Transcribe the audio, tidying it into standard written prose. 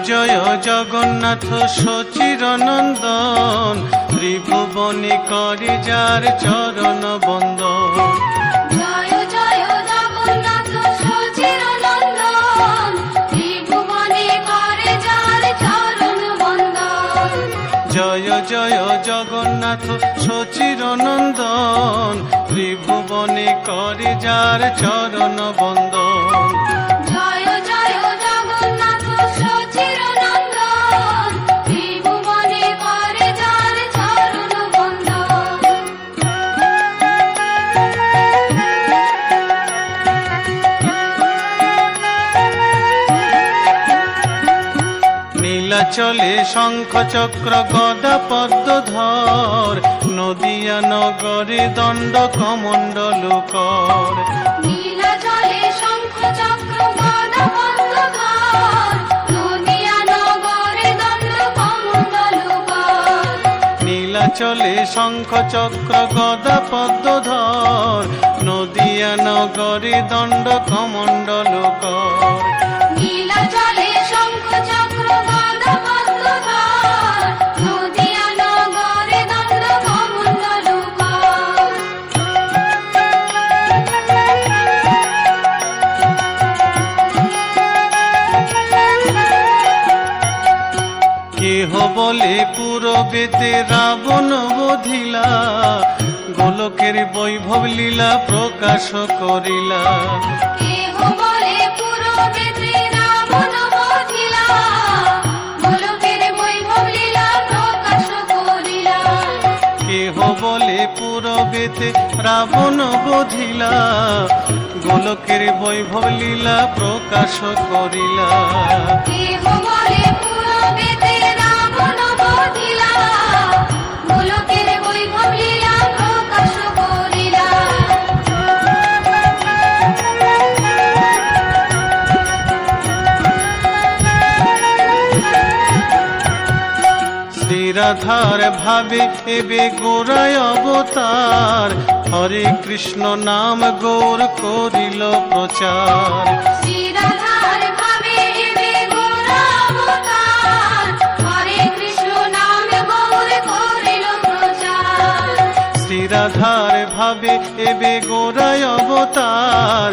জয় জগন্নাথ সচিরনন্দন, ত্রিভুবনে করে যার চরণ বন্দন। জয় জয় জগন্নাথ সচিরনন্দন, ত্রিভুবনে করে যার চরণ বন্দন। জয় জয় জগন্নাথ সচিরনন্দন, ত্রিভুবনে করে যার চরণ বন্দন। জয় জয় জগন্নাথ সচিরনন্দন, ত্রিভুবনে করে যার চরণ বন্দন। নীলাচলে শঙ্খ চক্র গদা পদ্মধর, নদিয়া নগরে দণ্ড কমণ্ডল কর। নীলাচলে শঙ্খ চক্র গদা পদ্মধর, নদিয়া নগরে দণ্ড কমণ্ডল কর। নীলাচলে শঙ্খ চক্র গদা পদ্মধর, নদিয়া নগরে দণ্ড কমণ্ডল কর। নীলাচলে শঙ্খ চক্র গদা পদ্মধর, নদিয়া নগরে দণ্ড কমণ্ডল কর। কেহ বলে পূরবেতে রাবণ বধিলা, গোলকের বৈভব লীলা প্রকাশ করিলা। কেহ বলে পুরবেতে রাবণ বধিলা, গোলকের বৈভব লীলা প্রকাশ করিলা। কেহ বলে পূরবেতে রাবণ বধিলা, গোলকের বৈভব লীলা প্রকাশ করিলা। কেহ বলে পুরবেতে রাবণ বধিলা, গোলকের বৈভব লীলা প্রকাশ করিলা। শ্রীরাধার ভাবে এবে গোরায় অবতার, হরে কৃষ্ণ নাম গৌর করিল প্রচার। শ্রীরাধার ভাবে এবে গোরা অবতার, হরে কৃষ্ণ নাম গৌর করিল প্রচার। শ্রীরাধার ভাবে এবে গোরায় অবতার,